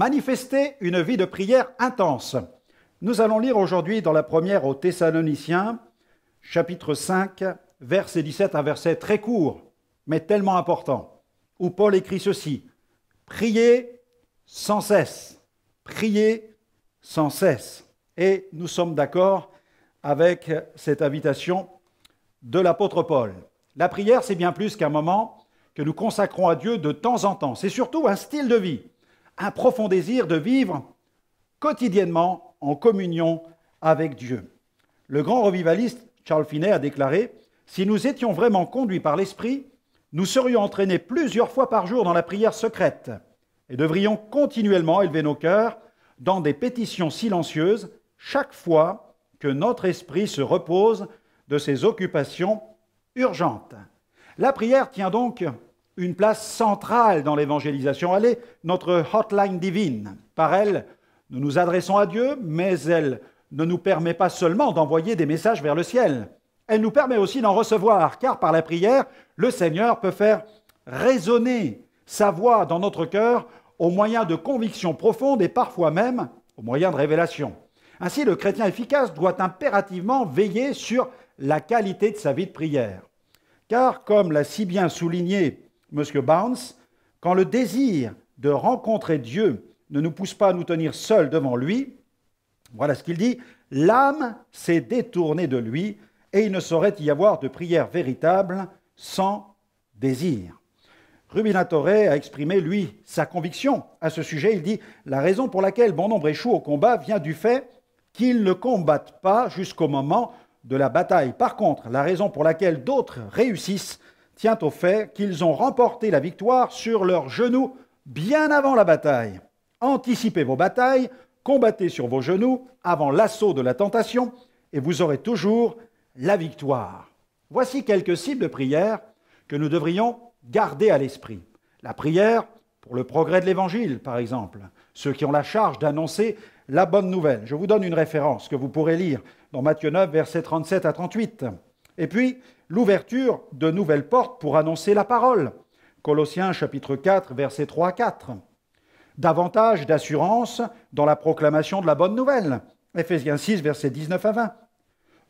Manifester une vie de prière intense. Nous allons lire aujourd'hui dans la première aux Thessaloniciens, chapitre 5, verset 17, un verset très court, mais tellement important, où Paul écrit ceci: « Priez sans cesse, priez sans cesse. » Et nous sommes d'accord avec cette invitation de l'apôtre Paul. La prière, c'est bien plus qu'un moment que nous consacrons à Dieu de temps en temps. C'est surtout un style de vie, un profond désir de vivre quotidiennement en communion avec Dieu. Le grand revivaliste Charles Finney a déclaré: « Si nous étions vraiment conduits par l'Esprit, nous serions entraînés plusieurs fois par jour dans la prière secrète et devrions continuellement élever nos cœurs dans des pétitions silencieuses chaque fois que notre esprit se repose de ses occupations urgentes. » La prière tient donc une place centrale dans l'évangélisation. Elle est notre hotline divine. Par elle, nous nous adressons à Dieu, mais elle ne nous permet pas seulement d'envoyer des messages vers le ciel. Elle nous permet aussi d'en recevoir, car par la prière, le Seigneur peut faire résonner sa voix dans notre cœur au moyen de convictions profondes et parfois même au moyen de révélations. Ainsi, le chrétien efficace doit impérativement veiller sur la qualité de sa vie de prière. Car, comme l'a si bien souligné M. Bounds, quand le désir de rencontrer Dieu ne nous pousse pas à nous tenir seuls devant lui, voilà ce qu'il dit: « L'âme s'est détournée de lui et il ne saurait y avoir de prière véritable sans désir. » Rubinatoré a exprimé, lui, sa conviction à ce sujet. Il dit: « La raison pour laquelle bon nombre échouent au combat vient du fait qu'ils ne combattent pas jusqu'au moment de la bataille. Par contre, la raison pour laquelle d'autres réussissent tient au fait qu'ils ont remporté la victoire sur leurs genoux bien avant la bataille. Anticipez vos batailles, combattez sur vos genoux avant l'assaut de la tentation et vous aurez toujours la victoire. » Voici quelques cibles de prière que nous devrions garder à l'esprit. La prière pour le progrès de l'Évangile, par exemple, ceux qui ont la charge d'annoncer la bonne nouvelle. Je vous donne une référence que vous pourrez lire dans Matthieu 9, versets 37 à 38. Et puis, l'ouverture de nouvelles portes pour annoncer la parole. Colossiens chapitre 4, versets 3 à 4. Davantage d'assurance dans la proclamation de la bonne nouvelle. Éphésiens 6, versets 19 à 20.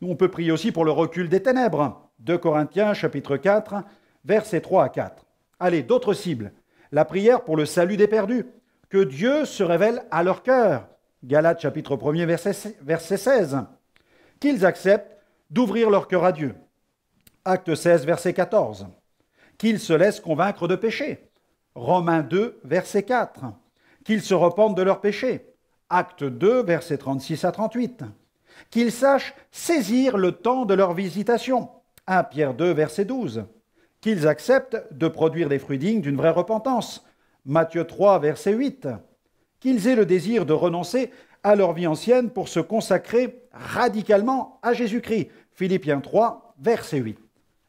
On peut prier aussi pour le recul des ténèbres. 2 Corinthiens chapitre 4, versets 3 à 4. Allez, d'autres cibles. La prière pour le salut des perdus. Que Dieu se révèle à leur cœur. Galates chapitre 1er, verset 16. Qu'ils acceptent d'ouvrir leur cœur à Dieu. Acte 16, verset 14. Qu'ils se laissent convaincre de péché. Romains 2, verset 4. Qu'ils se repentent de leurs péchés. Acte 2, verset 36 à 38. Qu'ils sachent saisir le temps de leur visitation. 1 Pierre 2, verset 12. Qu'ils acceptent de produire des fruits dignes d'une vraie repentance. Matthieu 3, verset 8. Qu'ils aient le désir de renoncer à leur vie ancienne pour se consacrer radicalement à Jésus-Christ. Philippiens 3, verset 8.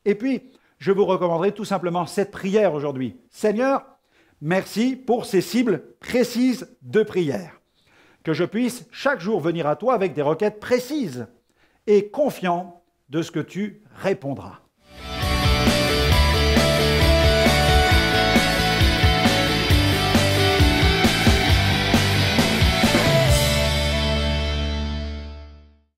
Et puis, je vous recommanderai tout simplement cette prière aujourd'hui. Seigneur, merci pour ces cibles précises de prière. Que je puisse chaque jour venir à toi avec des requêtes précises et confiant de ce que tu répondras.